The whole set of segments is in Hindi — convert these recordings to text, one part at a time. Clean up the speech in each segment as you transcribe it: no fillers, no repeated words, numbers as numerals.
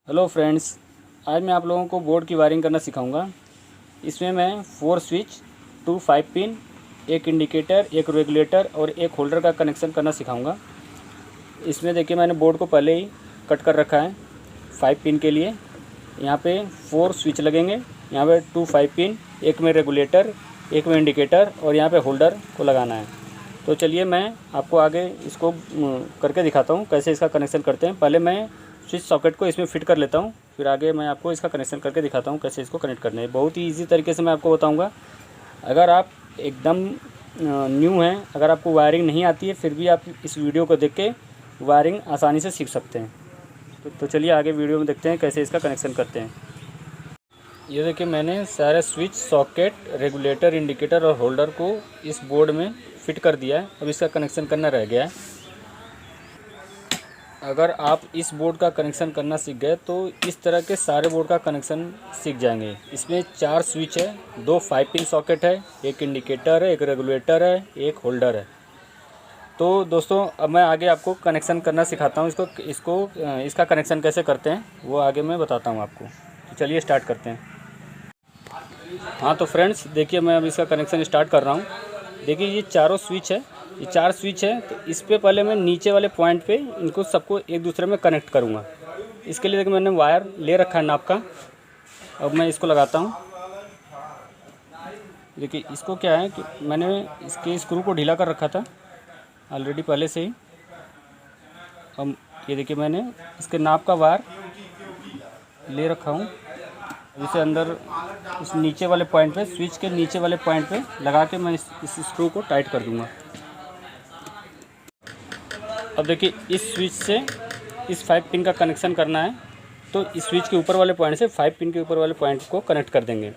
हेलो फ्रेंड्स, आज मैं आप लोगों को बोर्ड की वायरिंग करना सिखाऊंगा। इसमें मैं 4 स्विच, 2 5 पिन, एक इंडिकेटर, एक रेगुलेटर और एक होल्डर का कनेक्शन करना सिखाऊंगा। इसमें देखिए मैंने बोर्ड को पहले ही कट कर रखा है 5 पिन के लिए। यहाँ पे 4 स्विच लगेंगे, यहाँ पे 2 5 पिन, एक में रेगुलेटर, एक में इंडिकेटर और यहाँ पे होल्डर को लगाना है। तो चलिए मैं आपको आगे इसको करके दिखाता हूँ कैसे इसका कनेक्शन करते हैं। पहले मैं स्विच सॉकेट को इसमें फिट कर लेता हूँ, फिर आगे मैं आपको इसका कनेक्शन करके दिखाता हूँ कैसे इसको कनेक्ट करना है। बहुत ही इजी तरीके से मैं आपको बताऊँगा। अगर आप एकदम न्यू हैं, अगर आपको वायरिंग नहीं आती है, फिर भी आप इस वीडियो को देख के वायरिंग आसानी से सीख सकते हैं। तो चलिए आगे वीडियो में देखते हैं कैसे इसका कनेक्शन करते हैं। ये देखिए मैंने सारे स्विच, सॉकेट, रेगुलेटर, इंडिकेटर और होल्डर को इस बोर्ड में फिट कर दिया है। अब इसका कनेक्शन करना रह गया है। अगर आप इस बोर्ड का कनेक्शन करना सीख गए तो इस तरह के सारे बोर्ड का कनेक्शन सीख जाएंगे। इसमें 4 स्विच है, 2 5 पिन सॉकेट है, एक इंडिकेटर है, एक रेगुलेटर है, एक होल्डर है। तो दोस्तों अब मैं आगे आपको कनेक्शन करना सिखाता हूँ। इसका कनेक्शन कैसे करते हैं वो आगे मैं बताता हूँ आपको। तो चलिए स्टार्ट करते हैं। हाँ तो फ्रेंड्स देखिए मैं अब इसका कनेक्शन स्टार्ट कर रहा हूँ। देखिए ये चारों स्विच है, ये 4 स्विच है। तो इस पे पहले मैं नीचे वाले पॉइंट पे इनको सबको एक दूसरे में कनेक्ट करूँगा। इसके लिए देखिए मैंने वायर ले रखा है नाप का। अब मैं इसको लगाता हूँ। देखिए इसको क्या है कि मैंने इसके स्क्रू को ढीला कर रखा था ऑलरेडी पहले से ही। अब ये देखिए मैंने इसके नाप का वायर ले रखा हूँ। इसे अंदर इस नीचे वाले पॉइंट पे, स्विच के नीचे वाले पॉइंट पे लगा के मैं इस स्क्रू को टाइट कर दूँगा। अब देखिए इस स्विच से इस 5 पिन का कनेक्शन करना है। तो इस स्विच के ऊपर वाले पॉइंट से 5 पिन के ऊपर वाले पॉइंट को कनेक्ट कर देंगे।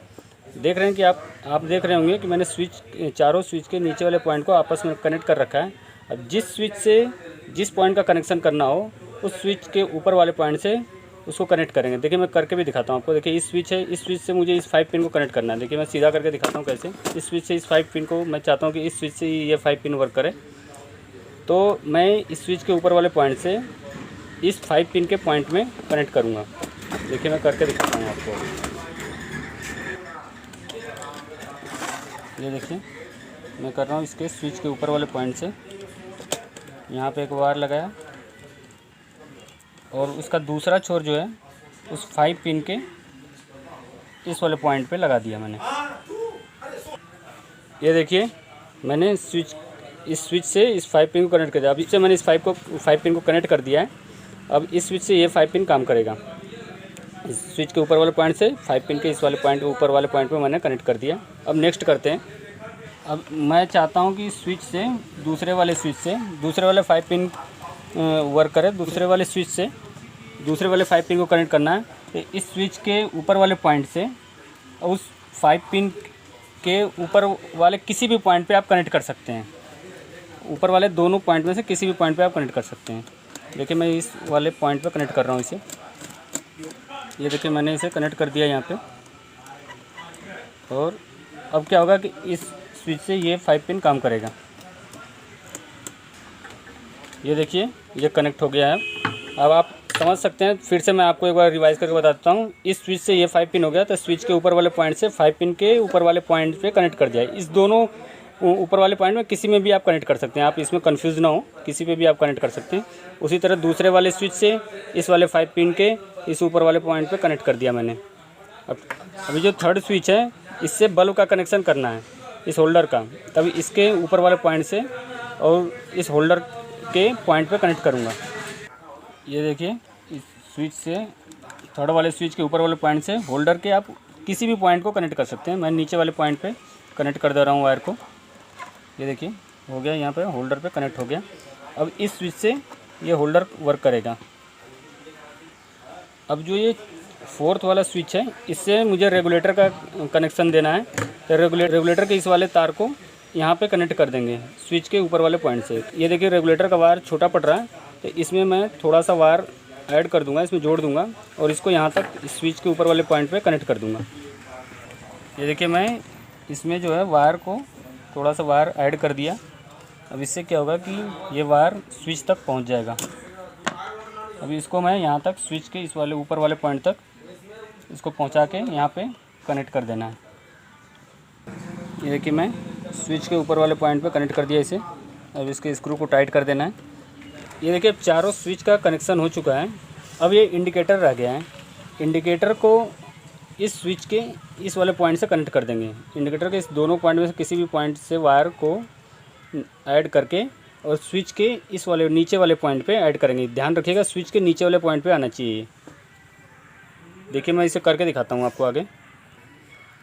देख रहे हैं कि आप देख रहे होंगे कि मैंने चारों स्विच के नीचे वाले पॉइंट को आपस में कनेक्ट कर रखा है। अब जिस स्विच से जिस पॉइंट का कनेक्शन करना हो उस स्विच के ऊपर वाले पॉइंट से उसको कनेक्ट करेंगे। देखिए मैं करके भी दिखाता हूँ आपको। देखिए इस स्विच है, इस स्विच से मुझे इस 5 पिन को कनेक्ट करना है। देखिए मैं सीधा करके दिखाता हूँ कैसे। इस स्विच से इस 5 पिन को मैं चाहता हूँ कि इस स्विच से ये 5 पिन वर्क करे। तो मैं इस स्विच के ऊपर वाले पॉइंट से इस 5 पिन के पॉइंट में कनेक्ट करूँगा। देखिए मैं करके दिखाता हूँ आपको। ये देखिए मैं कर रहा हूँ इसके स्विच के ऊपर वाले पॉइंट से। यहाँ पे एक वायर लगाया और उसका दूसरा छोर जो है उस 5 पिन के इस वाले पॉइंट पे लगा दिया मैंने। ये देखिए मैंने इस स्विच से इस 5 पिन को कनेक्ट कर दिया। अब इससे मैंने इस 5 पिन को कनेक्ट कर दिया है। अब इस स्विच से ये 5 पिन काम करेगा। इस स्विच के ऊपर वाले पॉइंट से 5 पिन के इस वाले पॉइंट ऊपर वाले पॉइंट पे मैंने कनेक्ट कर दिया। अब नेक्स्ट करते हैं। अब मैं चाहता हूँ कि स्विच से दूसरे वाले 5 पिन वर्क करे। दूसरे वाले स्विच से दूसरे वाले 5 पिन को कनेक्ट करना है। तो इस स्विच के ऊपर वाले पॉइंट से उस 5 पिन के ऊपर वाले किसी भी पॉइंट पे आप कनेक्ट कर सकते हैं। ऊपर वाले दोनों पॉइंट में से किसी भी पॉइंट पे आप कनेक्ट कर सकते हैं। देखिए मैं इस वाले पॉइंट पे कनेक्ट कर रहा हूँ इसे। ये देखिए मैंने इसे कनेक्ट कर दिया यहाँ पे। और अब क्या होगा कि इस स्विच से ये 5 पिन काम करेगा। ये देखिए ये कनेक्ट हो गया है। अब आप समझ सकते हैं। फिर से मैं आपको एक बार रिवाइज करके बताता हूँ। इस स्विच से ये 5 पिन हो गया तो स्विच के ऊपर वाले पॉइंट से 5 पिन के ऊपर वाले पॉइंट पे कनेक्ट कर दिया। इस दोनों ऊपर वाले पॉइंट में किसी में भी आप कनेक्ट कर सकते हैं। आप इसमें कंफ्यूज ना हो, किसी पे भी आप कनेक्ट कर सकते हैं। उसी तरह दूसरे वाले स्विच से इस वाले 5 पिन के इस ऊपर वाले पॉइंट पे कनेक्ट कर दिया मैंने। अब अभी जो थर्ड स्विच है इससे बल्ब का कनेक्शन करना है, इस होल्डर का। तभी इसके ऊपर वाले पॉइंट से और इस होल्डर के पॉइंट पे कनेक्ट करूँगा। ये देखिए इस स्विच से थर्ड वाले स्विच के ऊपर वाले पॉइंट से होल्डर के आप किसी भी पॉइंट को कनेक्ट कर सकते हैं। मैं नीचे वाले पॉइंट पे कनेक्ट कर दे रहा हूँ वायर को। ये देखिए हो गया, यहाँ पे होल्डर पे कनेक्ट हो गया। अब इस स्विच से ये होल्डर वर्क करेगा। अब जो ये 4th वाला स्विच है इससे मुझे रेगुलेटर का कनेक्शन देना है। तो रेगुलेटर के इस वाले तार को यहाँ पे कनेक्ट कर देंगे स्विच के ऊपर वाले पॉइंट से। ये देखिए रेगुलेटर का वायर छोटा पड़ रहा है तो इसमें मैं थोड़ा सा वायर ऐड कर दूँगा, इसमें जोड़ दूँगा और इसको यहाँ तक स्विच के ऊपर वाले पॉइंट पे कनेक्ट कर दूँगा। ये देखिए मैं इसमें जो है वायर को थोड़ा सा वायर ऐड कर दिया। अब इससे क्या होगा कि ये वायर स्विच तक पहुँच जाएगा। अभी इसको मैं यहाँ तक स्विच के इस वाले ऊपर वाले पॉइंट तक इसको पहुँचा के यहाँ पे कनेक्ट कर देना है। ये देखिए मैं स्विच के ऊपर वाले पॉइंट पे कनेक्ट कर दिया इसे। अब इसके स्क्रू को टाइट कर देना है। ये देखिए चारों स्विच का कनेक्शन हो चुका है। अब ये इंडिकेटर रह गया है। इंडिकेटर को इस स्विच के इस वाले पॉइंट से कनेक्ट कर देंगे। इंडिकेटर के इस दोनों पॉइंट में से किसी भी पॉइंट से वायर को ऐड करके और स्विच के इस वाले नीचे वाले पॉइंट पे ऐड करेंगे। ध्यान रखिएगा स्विच के नीचे वाले पॉइंट पे आना चाहिए। देखिए मैं इसे करके दिखाता हूँ आपको आगे।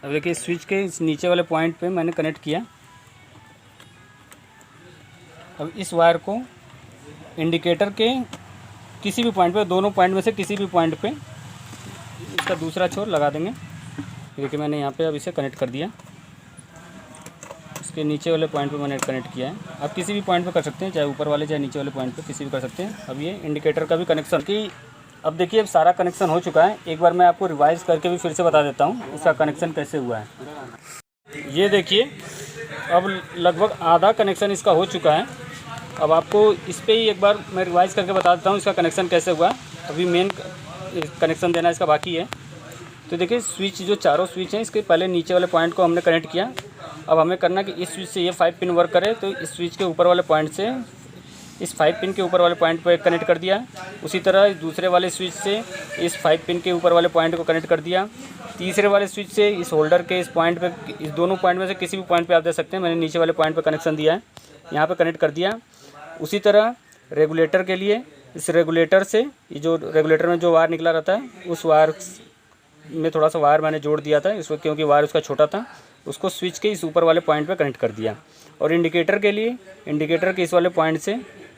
अब देखिए स्विच के इस नीचे वाले पॉइंट पे मैंने कनेक्ट किया। अब इस वायर को इंडिकेटर के किसी भी पॉइंट पे, दोनों पॉइंट में से किसी भी पॉइंट पे इसका दूसरा छोर लगा देंगे। देखिए मैंने यहाँ पे अब इसे कनेक्ट कर दिया। इसके नीचे वाले पॉइंट पे मैंने कनेक्ट किया है। आप किसी भी पॉइंट पे कर सकते हैं, चाहे ऊपर वाले चाहे नीचे वाले पॉइंट पे, किसी भी कर सकते हैं। अब ये इंडिकेटर का भी कनेक्शन की अब देखिए अब सारा कनेक्शन हो चुका है। एक बार मैं आपको रिवाइज़ करके भी फिर से बता देता हूँ इसका कनेक्शन कैसे हुआ है। ये देखिए अब लगभग आधा कनेक्शन इसका हो चुका है। अब आपको इस पर ही एक बार मैं रिवाइज़ करके बता देता हूँ इसका कनेक्शन कैसे हुआ। अभी मेन कनेक्शन देना इसका बाकी है। तो देखिए स्विच जो चारों स्विच हैं इसके पहले नीचे वाले पॉइंट को हमने कनेक्ट किया। अब हमें करना है कि इस स्विच से ये 5 पिन वर्क करे, तो इस स्विच के ऊपर वाले पॉइंट से इस 5 पिन के ऊपर वाले पॉइंट पर कनेक्ट कर दिया। उसी तरह इस दूसरे वाले स्विच से इस 5 पिन के ऊपर वाले पॉइंट को कनेक्ट कर दिया। तीसरे वाले स्विच से इस होल्डर के इस पॉइंट पे, इस दोनों पॉइंट में से किसी भी पॉइंट पे आप दे सकते हैं। मैंने नीचे वाले पॉइंट पे कनेक्शन दिया है, यहाँ पे कनेक्ट कर दिया। उसी तरह रेगुलेटर के लिए इस रेगुलेटर से ये जो रेगुलेटर में जो वायर निकला रहता है उस वायर में थोड़ा सा वायर मैंने जोड़ दिया था इसको, क्योंकि वायर उसका छोटा था। उसको स्विच के इस ऊपर वाले पॉइंट पे कनेक्ट कर दिया। और इंडिकेटर के लिए इंडिकेटर के इस वाले पॉइंट से,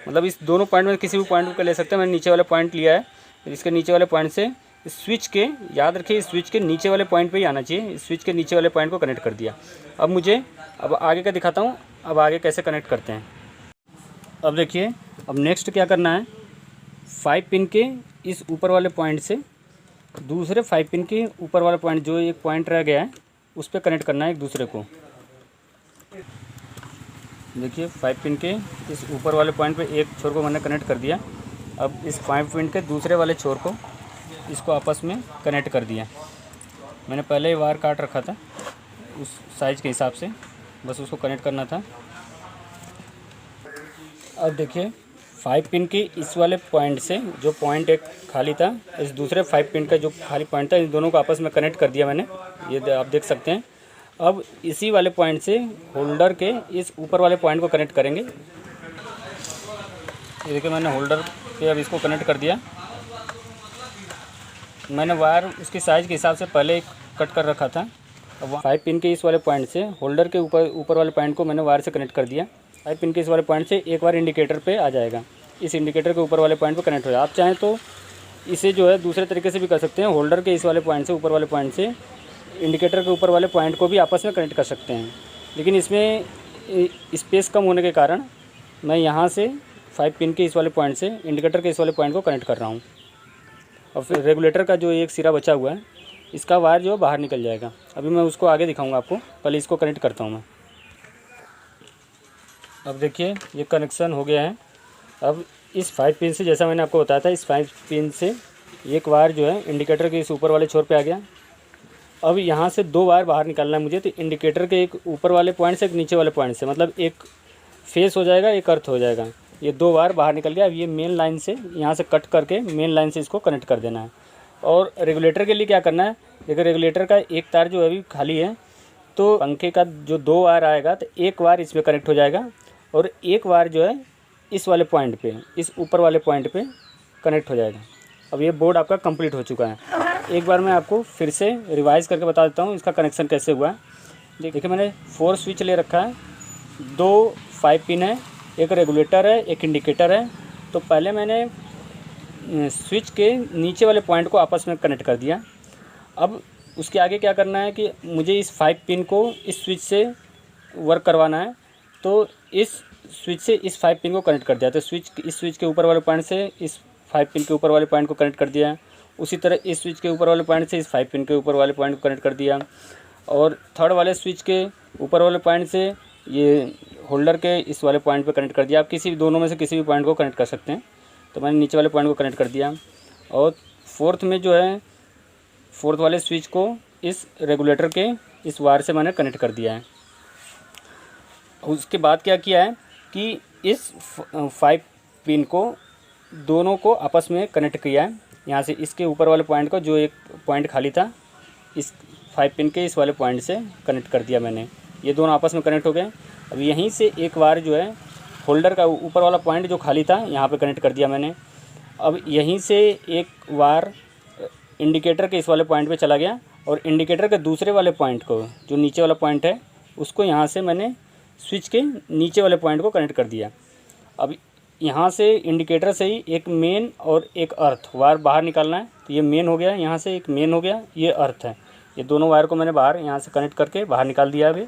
मतलब इस दोनों पॉइंट में किसी भी पॉइंट को ले सकते हैं। मैंने नीचे वाले पॉइंट लिया है, इसके नीचे वाले पॉइंट से स्विच के, याद रखिए स्विच के नीचे वाले पॉइंट पे ही आना चाहिए। स्विच के नीचे वाले पॉइंट को कनेक्ट कर दिया। अब आगे का दिखाता हूँ, अब आगे कैसे कनेक्ट करते हैं। अब देखिए अब नेक्स्ट क्या करना है, 5 पिन के इस ऊपर वाले पॉइंट से दूसरे 5 पिन के ऊपर वाला पॉइंट, जो एक पॉइंट रह गया है उस पर कनेक्ट करना है एक दूसरे को। देखिए 5 पिन के इस ऊपर वाले पॉइंट पे एक छोर को मैंने कनेक्ट कर दिया। अब इस 5 पिन के दूसरे वाले छोर को इसको आपस में कनेक्ट कर दिया। मैंने पहले ही वायर काट रखा था उस साइज़ के हिसाब से, बस उसको कनेक्ट करना था। अब देखिए 5 पिन के इस वाले पॉइंट से जो पॉइंट एक खाली था, इस दूसरे 5 पिन का जो खाली पॉइंट था, इन दोनों को आपस में कनेक्ट कर दिया मैंने, ये आप देख सकते हैं। अब इसी वाले पॉइंट से होल्डर के इस ऊपर वाले पॉइंट को कनेक्ट करेंगे। ये देखिए मैंने होल्डर पे अब इसको कनेक्ट कर दिया। मैंने वायर उसकी साइज़ के हिसाब से पहले कट कर रखा था। अब 5 पिन के इस वाले पॉइंट से होल्डर के ऊपर वाले पॉइंट को मैंने वायर से कनेक्ट कर दिया। 5 पिन के इस वाले पॉइंट से एक बार इंडिकेटर पे आ जाएगा, इस इंडिकेटर के ऊपर वाले पॉइंट पे कनेक्ट हो जाए। आप चाहें तो इसे जो है दूसरे तरीके से भी कर सकते हैं। होल्डर के इस वाले पॉइंट से, ऊपर वाले पॉइंट से इंडिकेटर के ऊपर वाले पॉइंट को भी आपस में कनेक्ट कर सकते हैं, लेकिन इसमें स्पेस कम होने के कारण मैं यहाँ से 5 पिन के इस वाले पॉइंट से इंडिकेटर के इस वाले पॉइंट को कनेक्ट कर रहा हूँ। और फिर रेगुलेटर का जो एक सिरा बचा हुआ है, इसका वायर जो बाहर निकल जाएगा। अभी मैं उसको आगे दिखाऊंगा आपको, पहले इसको कनेक्ट करता हूँ मैं। अब देखिए ये कनेक्शन हो गया है। अब इस 5 पिन से, जैसा मैंने आपको बताया था, इस 5 पिन से एक वायर जो है इंडिकेटर के इस ऊपर वाले छोर पे आ गया। अब यहाँ से 2 वायर बाहर निकालना है मुझे, तो इंडिकेटर के एक ऊपर वाले पॉइंट से एक नीचे वाले पॉइंट से, मतलब एक फेस हो जाएगा, एक अर्थ हो जाएगा। ये 2 वायर बाहर निकल गया। अब ये मेन लाइन से यहाँ से कट करके मेन लाइन से इसको कनेक्ट कर देना है। और रेगुलेटर के लिए क्या करना है, देखिए रेगुलेटर का एक तार जो अभी खाली है, तो पंखे का जो 2 वायर आएगा तो एक वायर इसमें कनेक्ट हो जाएगा और एक वायर जो है इस वाले पॉइंट पे, इस ऊपर वाले पॉइंट पे कनेक्ट हो जाएगा। अब ये बोर्ड आपका कंप्लीट हो चुका है। एक बार मैं आपको फिर से रिवाइज़ करके बता देता हूँ इसका कनेक्शन कैसे हुआ है। देखिए मैंने 4 स्विच ले रखा है, 2 5 पिन है, एक रेगुलेटर है, एक इंडिकेटर है। तो पहले मैंने स्विच के नीचे वाले पॉइंट को आपस में कनेक्ट कर दिया। अब उसके आगे क्या करना है कि मुझे इस 5 पिन को इस स्विच से वर्क करवाना है। तो इस स्विच से इस 5 पिन को कनेक्ट कर दिया। तो इस स्विच के ऊपर वाले पॉइंट से इस 5 पिन के ऊपर वाले पॉइंट को कनेक्ट कर दिया। उसी तरह इस स्विच के ऊपर वाले पॉइंट से इस 5 पिन के ऊपर वाले पॉइंट को कनेक्ट कर दिया। और थर्ड वाले स्विच के ऊपर वाले पॉइंट से ये होल्डर के इस वाले पॉइंट पे कनेक्ट कर दिया। आप किसी भी दोनों में से किसी भी पॉइंट को कनेक्ट कर सकते हैं। तो मैंने नीचे वाले पॉइंट को कनेक्ट कर दिया। और फोर्थ में जो है, फोर्थ वाले स्विच को इस रेगुलेटर के इस वायर से मैंने कनेक्ट कर दिया है। उसके बाद क्या किया है कि इस 5 पिन को दोनों को आपस में कनेक्ट किया है। यहाँ से इसके ऊपर वाले पॉइंट को, जो एक पॉइंट खाली था, इस 5 पिन के इस वाले पॉइंट से कनेक्ट कर दिया मैंने। ये दोनों आपस में कनेक्ट हो गए। अब यहीं से एक वायर जो है होल्डर का ऊपर वाला पॉइंट जो खाली था, यहाँ पे कनेक्ट कर दिया मैंने। अब यहीं से एक वायर इंडिकेटर के इस वाले पॉइंट पे चला गया और इंडिकेटर के दूसरे वाले पॉइंट को, जो नीचे वाला पॉइंट है, उसको यहाँ से मैंने स्विच के नीचे वाले पॉइंट को कनेक्ट कर दिया। अब यहाँ से इंडिकेटर से ही एक मेन और एक अर्थ वायर बाहर निकालना है। तो ये मेन हो गया, यहाँ से एक मेन हो गया, ये अर्थ है। ये दोनों वायर को मैंने बाहर यहाँ से कनेक्ट करके बाहर निकाल दिया अभी।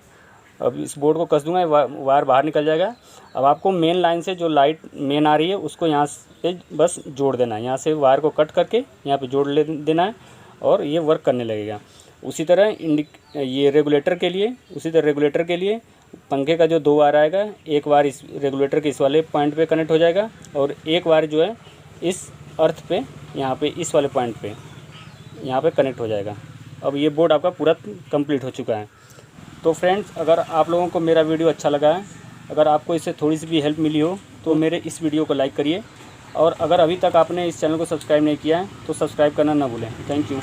अब इस बोर्ड को कस दूंगा, वायर बाहर निकल जाएगा। अब आपको मेन लाइन से जो लाइट मेन आ रही है उसको यहाँ पे बस जोड़ देना है। यहाँ से वायर को कट करके यहाँ पे जोड़ देना है और ये वर्क करने लगेगा। उसी तरह ये रेगुलेटर के लिए पंखे का जो 2 वायर आएगा, एक वायर इस रेगुलेटर के इस वाले पॉइंट पे कनेक्ट हो जाएगा और एक वायर जो है इस अर्थ पे, यहाँ पे इस वाले पॉइंट पे यहाँ पे कनेक्ट हो जाएगा। अब ये बोर्ड आपका पूरा कंप्लीट हो चुका है। तो फ्रेंड्स, अगर आप लोगों को मेरा वीडियो अच्छा लगा है, अगर आपको इससे थोड़ी सी भी हेल्प मिली हो, तो मेरे इस वीडियो को लाइक करिए। और अगर अभी तक आपने इस चैनल को सब्सक्राइब नहीं किया है तो सब्सक्राइब करना ना भूलें। Thank you.